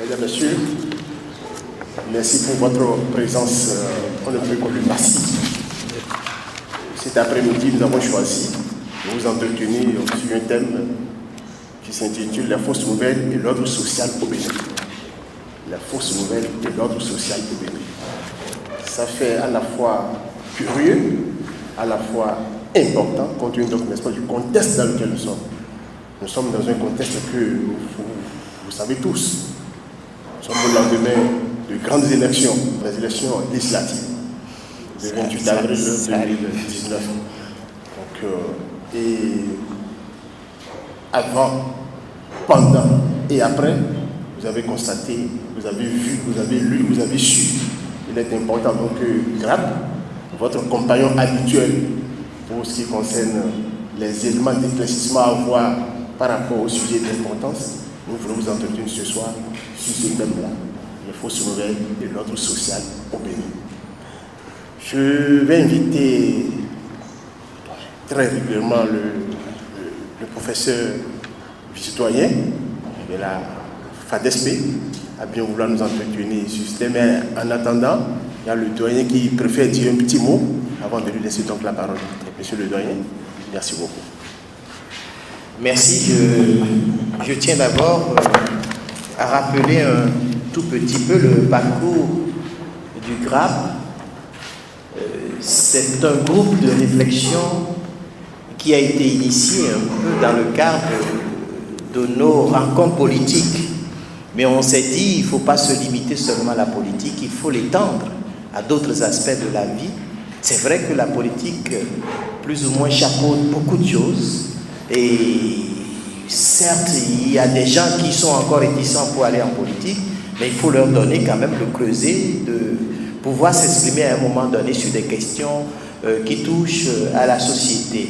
Mesdames, Messieurs, merci pour votre présence, on ne peut que le massif. Cet après-midi, nous avons choisi de vous entretenir sur un thème qui s'intitule « La fausse nouvelle et l'ordre social au Bénin ». La fausse nouvelle et l'ordre social au Bénin. Ça fait à la fois curieux, à la fois important, compte tenu donc, n'est-ce pas, du contexte dans lequel nous sommes. Nous sommes dans un contexte que vous savez tous. Nous sommes au lendemain de grandes élections, les élections législatives, le 28 avril 2019. Donc, et avant, pendant et après, vous avez constaté, vous avez vu, vous avez lu, vous avez su. Il est important donc que GRAP, votre compagnon habituel pour ce qui concerne les éléments d'éclaircissement à avoir par rapport au sujet d'importance, nous voulons vous entretenir ce soir sur ce thème-là, les fausses nouvelles et l'ordre social au Bénin. Je vais inviter très régulièrement le professeur vice-doyen de la FADESP à bien vouloir nous entretenir sur ce thème. Mais en attendant, il y a le doyen qui préfère dire un petit mot avant de lui laisser donc la parole. Monsieur le doyen, merci beaucoup. Merci. Je tiens d'abord à rappeler un tout petit peu le parcours du GRAP. C'est un groupe de réflexion qui a été initié un peu dans le cadre de nos rencontres politiques. Mais on s'est dit, il ne faut pas se limiter seulement à la politique, il faut l'étendre à d'autres aspects de la vie. C'est vrai que la politique, plus ou moins, chapeaute beaucoup de choses. Et certes, il y a des gens qui sont encore réticents pour aller en politique, mais il faut leur donner quand même le creuset de pouvoir s'exprimer à un moment donné sur des questions qui touchent à la société.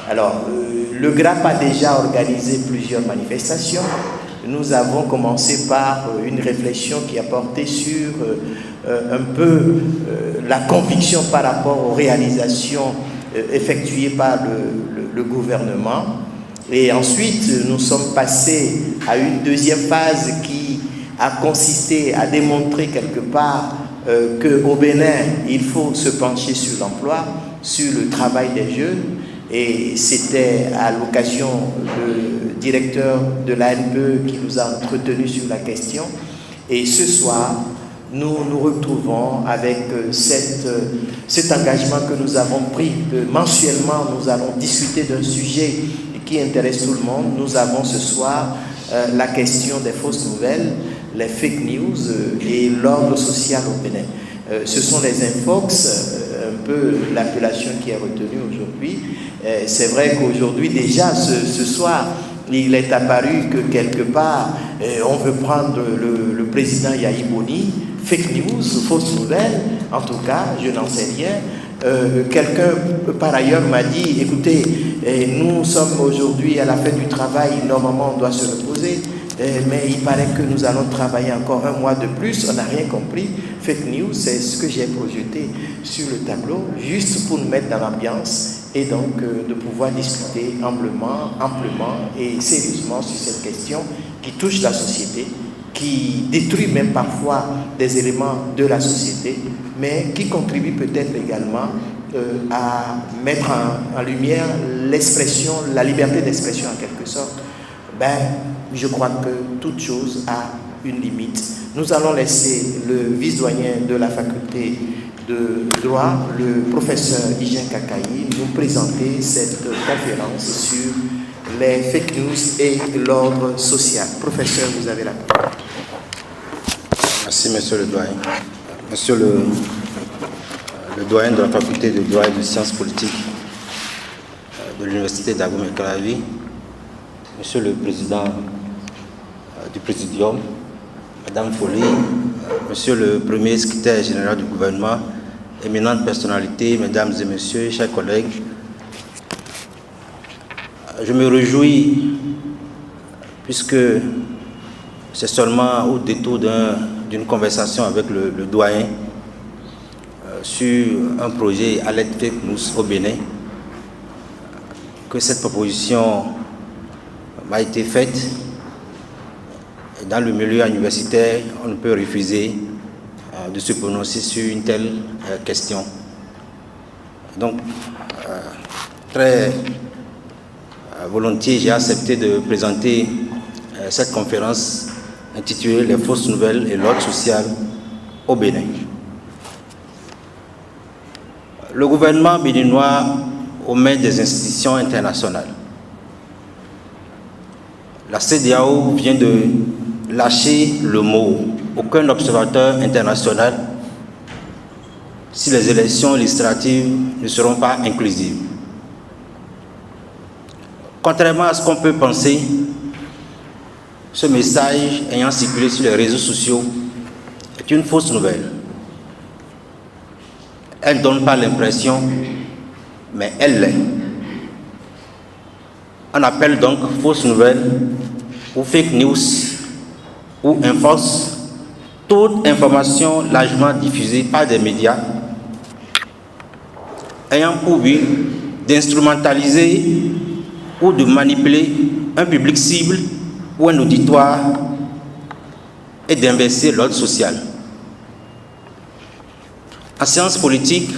Alors, le GRAP a déjà organisé plusieurs manifestations. Nous avons commencé par une réflexion qui a porté sur un peu la conviction par rapport aux réalisations effectuées par le gouvernement. Et ensuite, nous sommes passés à une deuxième phase qui a consisté à démontrer quelque part qu'au Bénin, il faut se pencher sur l'emploi, sur le travail des jeunes. Et c'était à l'occasion le directeur de l'ANPE qui nous a entretenus sur la question. Et ce soir, nous nous retrouvons avec cet engagement que nous avons pris. Mensuellement, nous allons discuter d'un sujet qui intéresse tout le monde. Nous avons ce soir la question des fausses nouvelles, les fake news et l'ordre social au Bénin. Ce sont les infox, un peu l'appellation qui est retenue aujourd'hui. C'est vrai qu'aujourd'hui, déjà, ce soir, il est apparu que quelque part, on veut prendre le président Yahi Boni, fake news, fausse nouvelle, en tout cas, je n'en sais rien. Quelqu'un, par ailleurs, m'a dit, écoutez, nous sommes aujourd'hui à la fin du travail, normalement on doit se reposer, mais il paraît que nous allons travailler encore un mois de plus, on n'a rien compris. Fake news, c'est ce que j'ai projeté sur le tableau, juste pour nous mettre dans l'ambiance et donc de pouvoir discuter amplement et sérieusement sur cette question qui touche la société, qui détruit même parfois des éléments de la société, mais qui contribue peut-être également à mettre en lumière l'expression, la liberté d'expression en quelque sorte. Je crois que toute chose a une limite. Nous allons laisser le vice-doyen de la faculté de droit, le professeur Hygien Kakayi, nous présenter cette conférence sur les fake news et l'ordre social. Professeur, vous avez la parole. Merci, monsieur le doyen. Monsieur le doyen de la faculté de droit et de sciences politiques de l'université d'Abomey-Calavi, monsieur le président du présidium, madame Folly, monsieur le premier secrétaire général du gouvernement, éminentes personnalités, mesdames et messieurs, chers collègues, je me réjouis puisque c'est seulement au détour d'une conversation avec le doyen sur un projet à l'aide fake news au Bénin que cette proposition m'a été faite dans le milieu universitaire, on ne peut refuser de se prononcer sur une telle question. Donc, très volontiers, j'ai accepté de présenter cette conférence intitulée « Les fausses nouvelles et l'ordre social au Bénin ». Le gouvernement béninois omet des institutions internationales. La CEDEAO vient de lâcher le mot « aucun observateur international » si les élections législatives ne seront pas inclusives. Contrairement à ce qu'on peut penser, ce message ayant circulé sur les réseaux sociaux est une fausse nouvelle. Elle ne donne pas l'impression, mais elle l'est. On appelle donc fausse nouvelle ou fake news ou infox toute information largement diffusée par des médias ayant pour but d'instrumentaliser ou de manipuler un public cible ou un auditoire et d'inverser l'ordre social. En sciences politiques,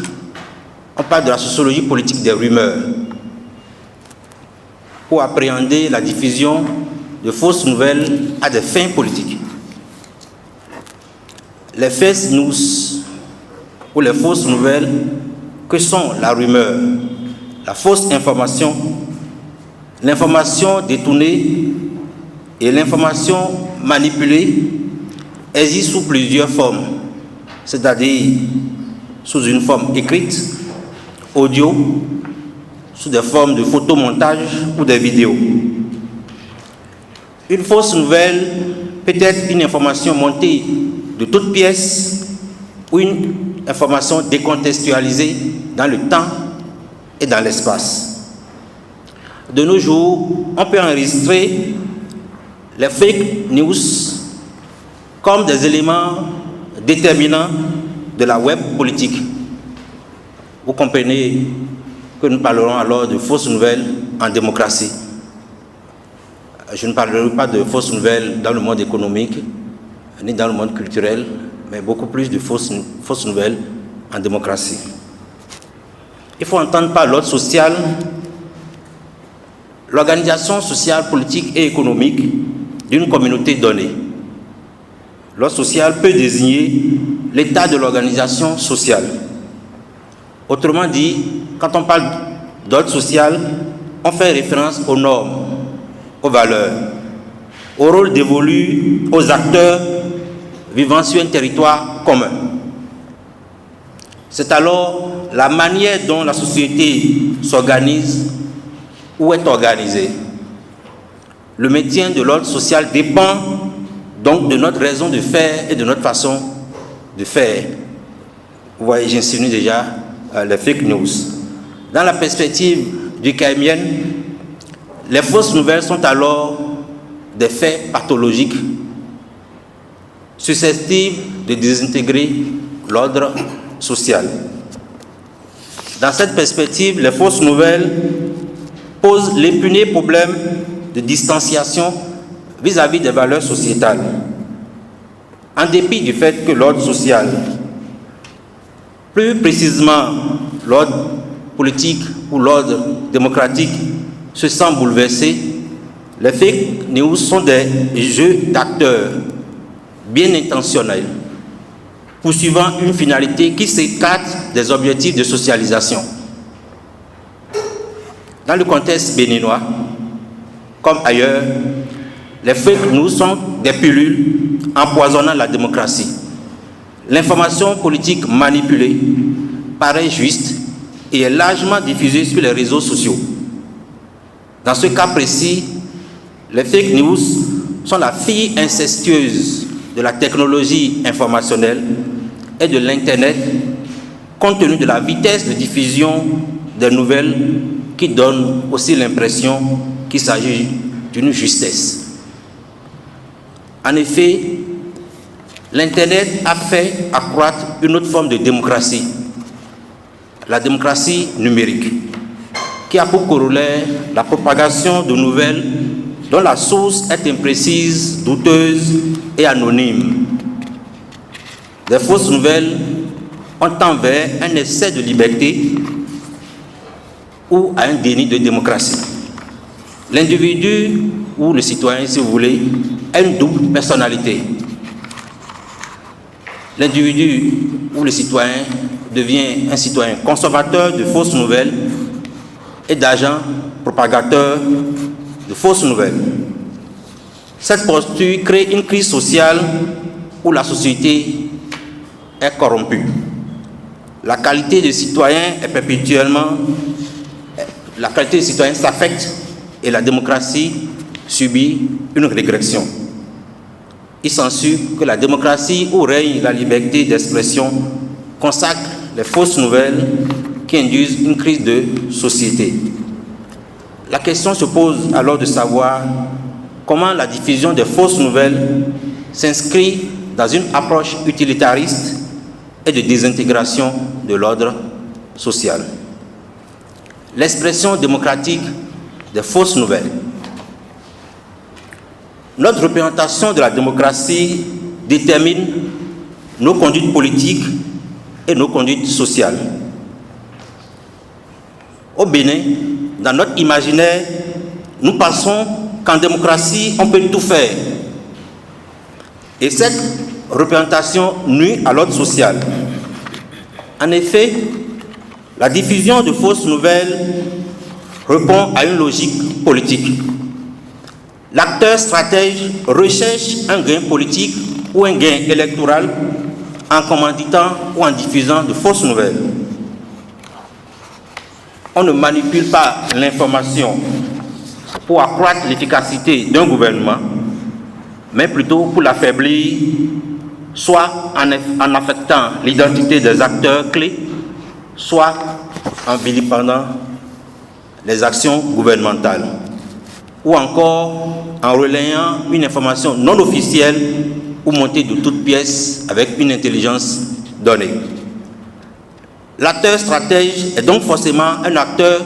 on parle de la sociologie politique des rumeurs pour appréhender la diffusion de fausses nouvelles à des fins politiques. Les fake news ou les fausses nouvelles, que sont la rumeur, la fausse information, l'information détournée et l'information manipulée, existent sous plusieurs formes, c'est-à-dire sous une forme écrite, audio, sous des formes de photomontage ou des vidéos. Une fausse nouvelle peut être une information montée de toutes pièces ou une information décontextualisée dans le temps et dans l'espace. De nos jours, on peut enregistrer les fake news comme des éléments déterminants de la web politique. Vous comprenez que nous parlerons alors de fausses nouvelles en démocratie. Je ne parlerai pas de fausses nouvelles dans le monde économique, ni dans le monde culturel, mais beaucoup plus de fausses nouvelles en démocratie. Il faut entendre par l'ordre social l'organisation sociale, politique et économique d'une communauté donnée. L'ordre social peut désigner l'état de l'organisation sociale. Autrement dit, quand on parle d'ordre social, on fait référence aux normes, aux valeurs, au rôle dévolu aux acteurs vivant sur un territoire commun. C'est alors la manière dont la société s'organise ou est organisée. Le maintien de l'ordre social dépend donc de notre raison de faire et de notre façon de faire. Vous voyez, j'insinue déjà les fake news. Dans la perspective du Caïmien, les fausses nouvelles sont alors des faits pathologiques susceptibles de désintégrer l'ordre social. Dans cette perspective, les fausses nouvelles posent l'épineux problème de distanciation vis-à-vis des valeurs sociétales. En dépit du fait que l'ordre social, plus précisément l'ordre politique ou l'ordre démocratique, se sent bouleversé, les fake news sont des jeux d'acteurs bien intentionnels, poursuivant une finalité qui s'écarte des objectifs de socialisation. Dans le contexte béninois, comme ailleurs, les fake news sont des pilules empoisonnant la démocratie. L'information politique manipulée paraît juste et est largement diffusée sur les réseaux sociaux. Dans ce cas précis, les fake news sont la fille incestueuse de la technologie informationnelle et de l'Internet, compte tenu de la vitesse de diffusion des nouvelles qui donne aussi l'impression qu'il s'agit d'une justesse. En effet, l'Internet a fait accroître une autre forme de démocratie, la démocratie numérique, qui a pour corollaire la propagation de nouvelles dont la source est imprécise, douteuse et anonyme. Des fausses nouvelles ont tend vers un excès de liberté ou à un déni de démocratie. L'individu ou le citoyen, si vous voulez, a une double personnalité. L'individu ou le citoyen devient un citoyen consommateur de fausses nouvelles et d'agent propagateur de fausses nouvelles. Cette posture crée une crise sociale où la société est corrompue. La qualité de citoyen est perpétuellement... La qualité de citoyen s'affecte et la démocratie subit une régression. Il s'ensuit que la démocratie où règne la liberté d'expression consacre les fausses nouvelles qui induisent une crise de société. La question se pose alors de savoir comment la diffusion des fausses nouvelles s'inscrit dans une approche utilitariste et de désintégration de l'ordre social. L'expression démocratique des fausses nouvelles. Notre représentation de la démocratie détermine nos conduites politiques et nos conduites sociales. Au Bénin, dans notre imaginaire, nous pensons qu'en démocratie, on peut tout faire. Et cette représentation nuit à l'ordre social. En effet, la diffusion de fausses nouvelles répond à une logique politique. L'acteur stratège recherche un gain politique ou un gain électoral en commanditant ou en diffusant de fausses nouvelles. On ne manipule pas l'information pour accroître l'efficacité d'un gouvernement, mais plutôt pour l'affaiblir, soit en affectant l'identité des acteurs clés, soit en vilipendant les actions gouvernementales, ou encore en relayant une information non officielle ou montée de toutes pièces avec une intelligence donnée. L'acteur stratège est donc forcément un acteur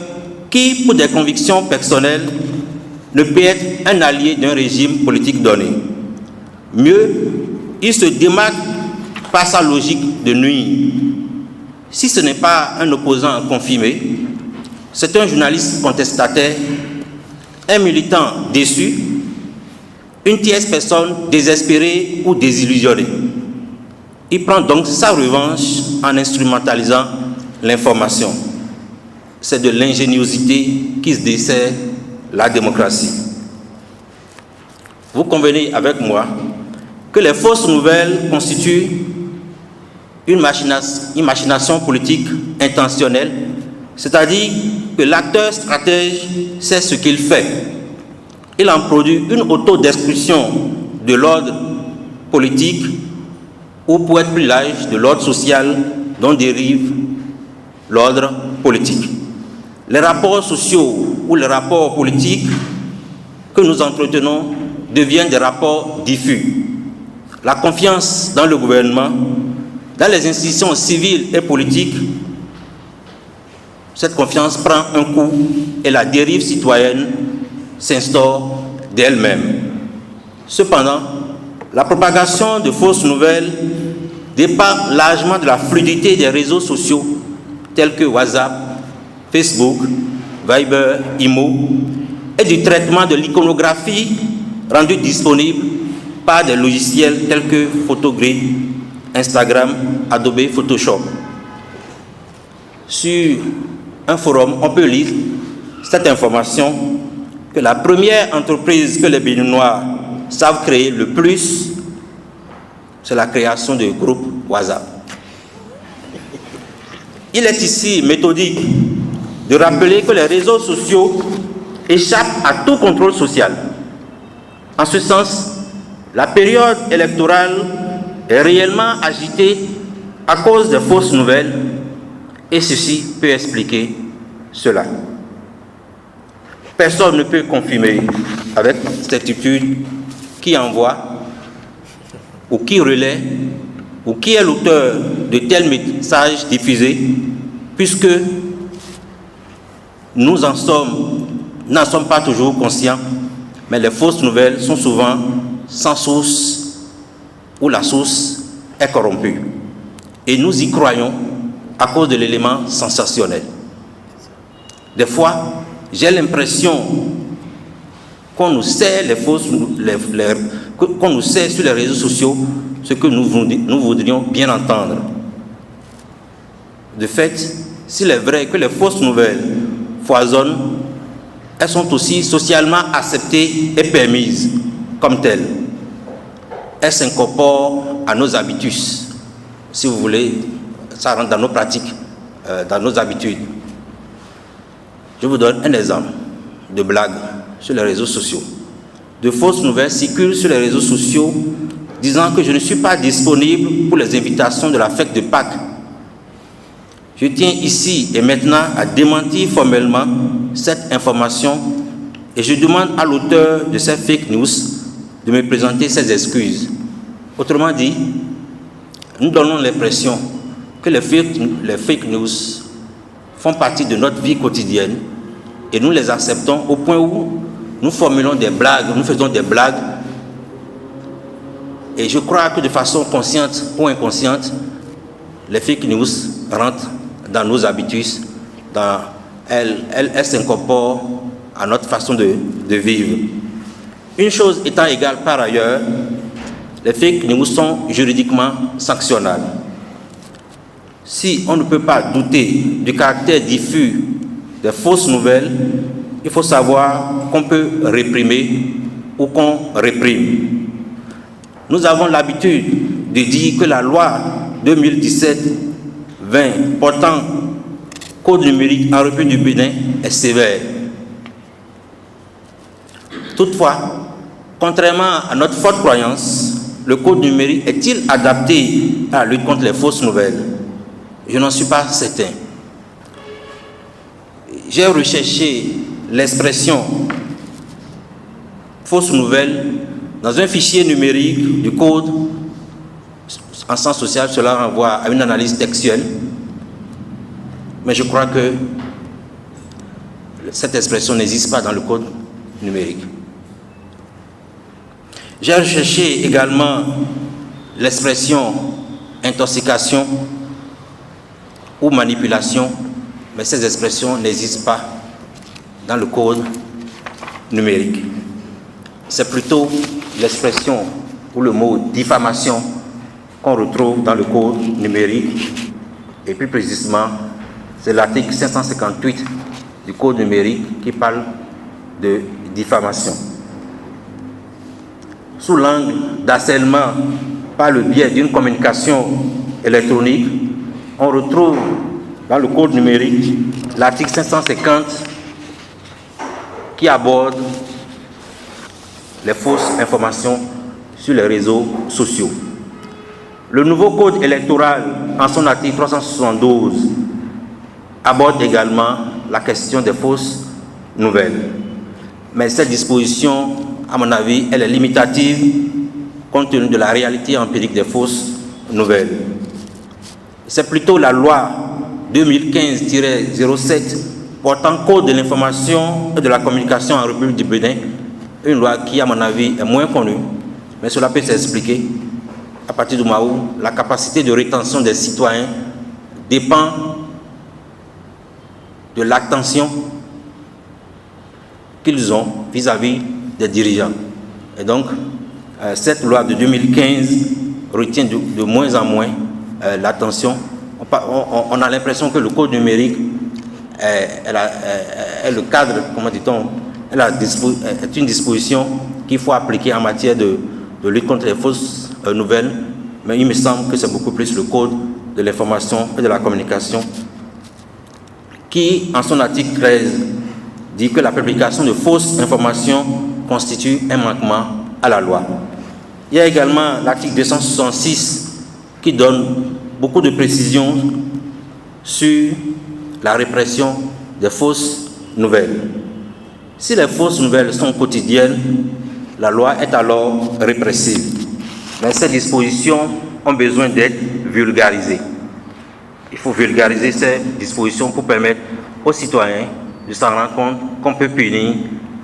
qui, pour des convictions personnelles, ne peut être un allié d'un régime politique donné. Mieux, il se démarque par sa logique de nuire. Si ce n'est pas un opposant confirmé, c'est un journaliste contestataire, un militant déçu, une tierce personne désespérée ou désillusionnée. Il prend donc sa revanche en instrumentalisant l'information. C'est de l'ingéniosité qui se dessert la démocratie. Vous convenez avec moi que les fausses nouvelles constituent une machination politique intentionnelle, c'est-à-dire que l'acteur stratège sait ce qu'il fait. Il en produit une autodestruction de l'ordre politique ou, pour être plus large, de l'ordre social dont dérive l'ordre politique. Les rapports sociaux ou les rapports politiques que nous entretenons deviennent des rapports diffus. La confiance dans le gouvernement, dans les institutions civiles et politiques, cette confiance prend un coup et la dérive citoyenne s'instaure d'elle-même. Cependant, la propagation de fausses nouvelles dépend largement de la fluidité des réseaux sociaux tels que WhatsApp, Facebook, Viber, Imo, et du traitement de l'iconographie rendue disponible par des logiciels tels que Photogrid, Instagram, Adobe Photoshop. Sur un forum, on peut lire cette information que la première entreprise que les Béninois savent créer le plus, c'est la création de groupes WhatsApp. Il est ici méthodique de rappeler que les réseaux sociaux échappent à tout contrôle social. En ce sens, la période électorale est réellement agitée à cause des fausses nouvelles et ceci peut expliquer cela. Personne ne peut confirmer avec certitude qui envoie ou qui relaie ou qui est l'auteur de tels messages diffusés, puisque nous n'en sommes pas toujours conscients mais les fausses nouvelles sont souvent sans source ou la source est corrompue. Et nous y croyons à cause de l'élément sensationnel. Des fois, j'ai l'impression qu'on nous sert qu'on nous sert sur les réseaux sociaux ce que nous voudrions bien entendre. De fait, s'il est vrai que les fausses nouvelles foisonnent, elles sont aussi socialement acceptées et permises comme telles. Elles s'incorporent à nos habitus. Si vous voulez, ça rentre dans nos pratiques, dans nos habitudes. Je vous donne un exemple de blague sur les réseaux sociaux. De fausses nouvelles circulent sur les réseaux sociaux disant que je ne suis pas disponible pour les invitations de la fête de Pâques. Je tiens ici et maintenant à démentir formellement cette information et je demande à l'auteur de cette fake news de me présenter ses excuses. Autrement dit, nous donnons l'impression que les fake news font partie de notre vie quotidienne et nous les acceptons au point où nous formulons des blagues, nous faisons des blagues et je crois que de façon consciente ou inconsciente, les fake news rentrent dans nos habitudes, elles s'incorporent à notre façon de vivre. Une chose étant égale par ailleurs, les fake news sont juridiquement sanctionnables. Si on ne peut pas douter du caractère diffus des fausses nouvelles, il faut savoir qu'on peut réprimer ou qu'on réprime. Nous avons l'habitude de dire que la loi 2017-20 portant code numérique en République du Bénin est sévère. Toutefois, contrairement à notre forte croyance, le code numérique est-il adapté à la lutte contre les fausses nouvelles? Je n'en suis pas certain. J'ai recherché l'expression fausse nouvelle dans un fichier numérique du code en sens social. Cela renvoie à une analyse textuelle, mais je crois que cette expression n'existe pas dans le code numérique. J'ai recherché également l'expression intoxication ou manipulation, mais ces expressions n'existent pas dans le code numérique. C'est plutôt l'expression ou le mot diffamation qu'on retrouve dans le code numérique, et plus précisément, c'est l'article 558 du code numérique qui parle de diffamation. Sous l'angle d'harcèlement par le biais d'une communication électronique, on retrouve dans le code numérique l'article 550 qui aborde les fausses informations sur les réseaux sociaux. Le nouveau code électoral, en son article 372, aborde également la question des fausses nouvelles. Mais cette disposition, à mon avis, elle est limitative compte tenu de la réalité empirique des fausses nouvelles. C'est plutôt la loi 2015-07 portant code de l'information et de la communication en République du Bénin, une loi qui, à mon avis, est moins connue, mais cela peut s'expliquer à partir du moment où la capacité de rétention des citoyens dépend de l'attention qu'ils ont vis-à-vis des dirigeants. Et donc, cette loi de 2015 retient de moins en moins l'attention. On a l'impression que le code numérique est le cadre, comment dit-on, est une disposition qu'il faut appliquer en matière de lutte contre les fausses nouvelles, mais il me semble que c'est beaucoup plus le code de l'information et de la communication qui, en son article 13, dit que la publication de fausses informations constitue un manquement à la loi. Il y a également l'article 266 qui donne beaucoup de précisions sur la répression des fausses nouvelles. Si les fausses nouvelles sont quotidiennes, la loi est alors répressive. Mais ces dispositions ont besoin d'être vulgarisées. Il faut vulgariser ces dispositions pour permettre aux citoyens de s'en rendre compte qu'on peut punir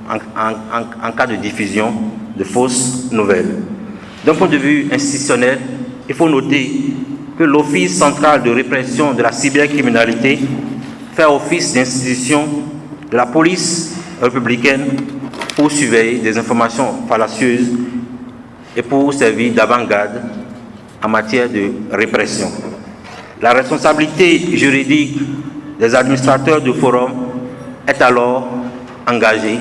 en cas de diffusion de fausses nouvelles. D'un point de vue institutionnel, il faut noter que l'Office central de répression de la cybercriminalité fait office d'institution de la police républicaine pour surveiller des informations fallacieuses et pour servir d'avant-garde en matière de répression. La responsabilité juridique des administrateurs de forums est alors engagée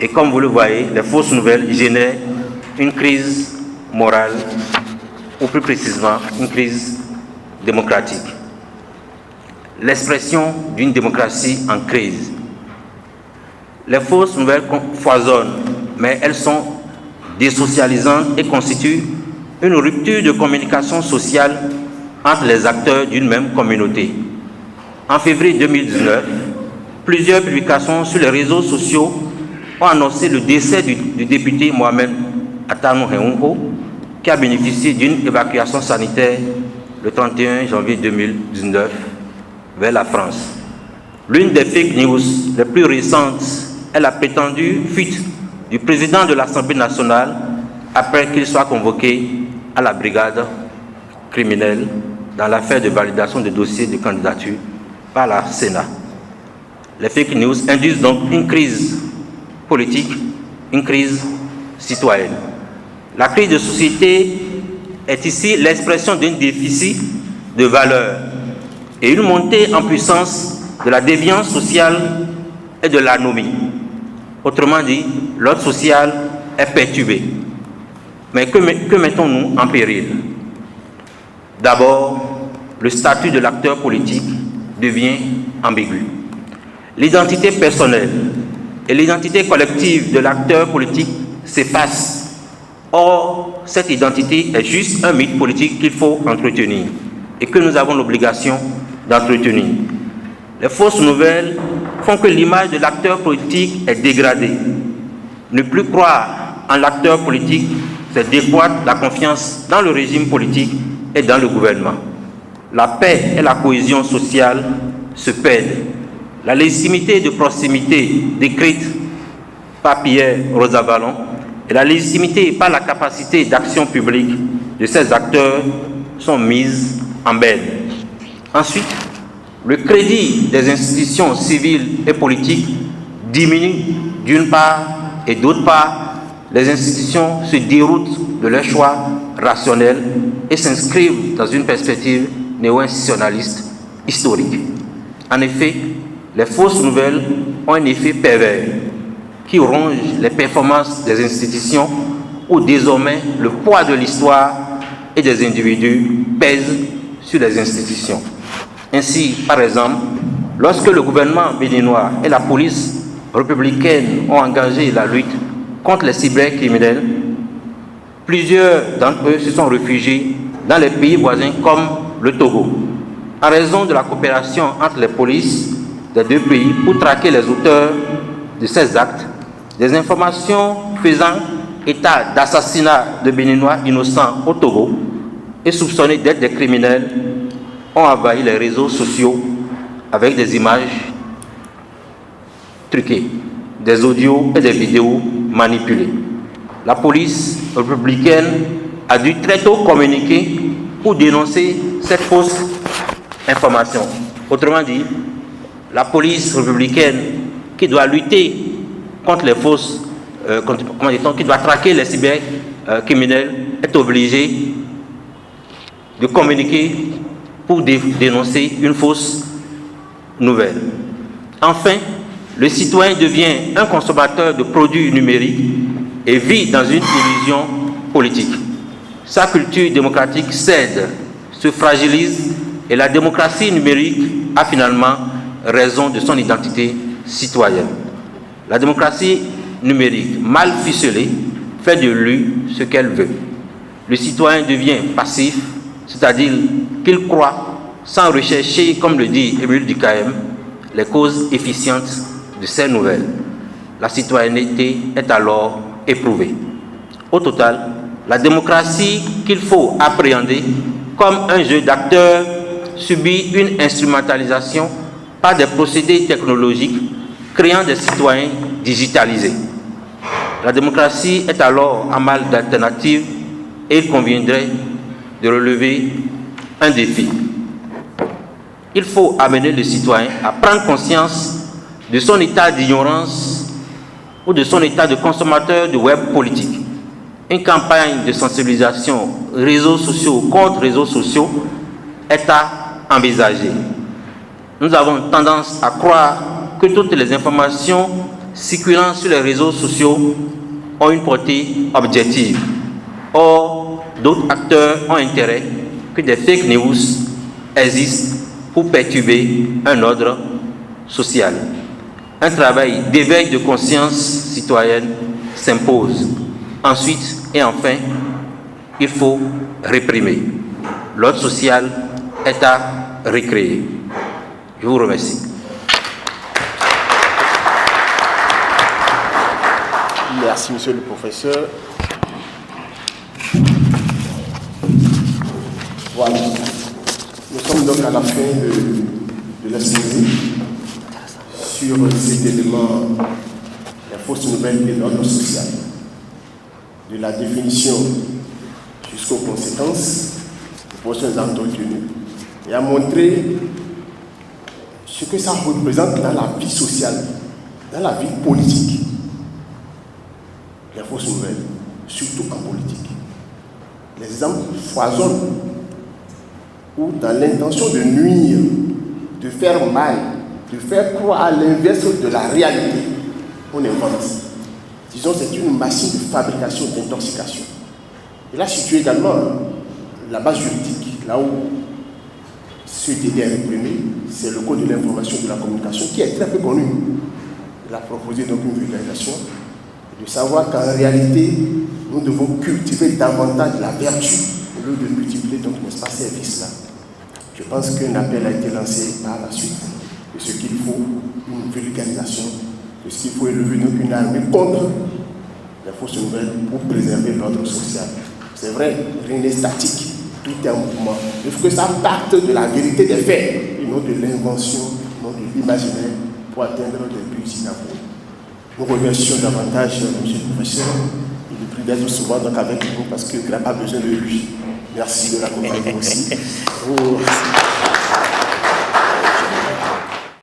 et comme vous le voyez, les fausses nouvelles génèrent une crise morale ou plus précisément une crise démocratique. L'expression d'une démocratie en crise. Les fausses nouvelles foisonnent, mais elles sont désocialisantes et constituent une rupture de communication sociale entre les acteurs d'une même communauté. En février 2019, plusieurs publications sur les réseaux sociaux ont annoncé le décès du député Mohamed Atanou Heunho, qui a bénéficié d'une évacuation sanitaire le 31 janvier 2019 vers la France. L'une des fake news les plus récentes est la prétendue fuite du président de l'Assemblée nationale après qu'il soit convoqué à la brigade criminelle dans l'affaire de validation de dossiers de candidature par la Sénat. Les fake news induisent donc une crise politique, une crise citoyenne. La crise de société est ici l'expression d'un déficit de valeurs et une montée en puissance de la déviance sociale et de l'anomie. Autrement dit, l'ordre social est perturbé. Mais que mettons-nous en péril? D'abord, le statut de l'acteur politique devient ambigu. L'identité personnelle et l'identité collective de l'acteur politique s'effacent. Or, cette identité est juste un mythe politique qu'il faut entretenir et que nous avons l'obligation d'entretenir. Les fausses nouvelles font que l'image de l'acteur politique est dégradée. Ne plus croire en l'acteur politique, c'est décroître la confiance dans le régime politique et dans le gouvernement. La paix et la cohésion sociale se perdent. La légitimité de proximité décrite par Pierre Rosanvallon et la légitimité par la capacité d'action publique de ces acteurs sont mises en berne. Ensuite, le crédit des institutions civiles et politiques diminue d'une part et d'autre part, les institutions se déroutent de leurs choix rationnels et s'inscrivent dans une perspective néo-institutionnaliste historique. En effet, les fausses nouvelles ont un effet pervers qui ronge les performances des institutions où désormais le poids de l'histoire et des individus pèse sur les institutions. Ainsi, par exemple, lorsque le gouvernement béninois et la police républicaine ont engagé la lutte contre les cybercriminels, plusieurs d'entre eux se sont réfugiés dans les pays voisins comme le Togo. En raison de la coopération entre les polices des deux pays pour traquer les auteurs de ces actes, des informations faisant état d'assassinats de Béninois innocents au Togo et soupçonnés d'être des criminels ont envahi les réseaux sociaux avec des images truquées, des audios et des vidéos manipulées. La police républicaine a dû très tôt communiquer pour dénoncer cette fausse information. Autrement dit, la police républicaine qui doit lutter contre les fausses, qui doit traquer les cybercriminels, est obligée de communiquer pour dénoncer une fausse nouvelle. Enfin, le citoyen devient un consommateur de produits numériques et vit dans une illusion politique. Sa culture démocratique cède, se fragilise et la démocratie numérique a finalement raison de son identité citoyenne. La démocratie numérique, mal ficelée, fait de lui ce qu'elle veut. Le citoyen devient passif, c'est-à-dire qu'il croit, sans rechercher, comme le dit Émile Durkheim, les causes efficientes de ces nouvelles. La citoyenneté est alors éprouvée. Au total, la démocratie qu'il faut appréhender comme un jeu d'acteurs subit une instrumentalisation par des procédés technologiques créant des citoyens digitalisée. La démocratie est alors en mal d'alternative et il conviendrait de relever un défi. Il faut amener le citoyen à prendre conscience de son état d'ignorance ou de son état de consommateur de web politique. Une campagne de sensibilisation réseaux sociaux contre réseaux sociaux est à envisager. Nous avons tendance à croire que toutes les informations circulant sur les réseaux sociaux ont une portée objective. Or, d'autres acteurs ont intérêt que des fake news existent pour perturber un ordre social. Un travail d'éveil de conscience citoyenne s'impose. Ensuite et enfin, il faut réprimer. L'ordre social est à recréer. Je vous remercie. Merci, monsieur le professeur. Voilà. Nous sommes donc à la fin de l'exposé sur cet élément, les fausses nouvelles de l'ordre social, de la définition jusqu'aux conséquences des prochaines entretenues, et à montrer ce que ça représente dans la vie sociale, dans la vie politique. Les fausses nouvelles, surtout en politique. Les exemples foisonnent ou dans l'intention de nuire, de faire mal, de faire croire à l'inverse de la réalité, on invente. Disons, c'est une machine de fabrication, d'intoxication. Et là, situé également la base juridique, là où ce délai est réprimé, c'est le Code de l'information et de la communication qui est très peu connu. Il a proposé donc une vulgarisation, de savoir qu'en réalité, nous devons cultiver davantage la vertu au lieu de multiplier donc n'est-ce pas ces vices-là. Je pense qu'un appel a été lancé par la suite de ce qu'il faut, une vulgarisation, de ce qu'il faut élever donc une armée contre les fausses nouvelles pour préserver l'ordre social. C'est vrai, rien n'est statique, tout est en mouvement. Il faut que ça parte de la vérité des faits et non de l'invention, non de l'imaginaire pour atteindre des buts inavoués. Nous remercions davantage M. le professeur. Il est pris d'être souvent donc avec nous parce qu'il n'a pas besoin de lui. Merci de l'accompagner aussi.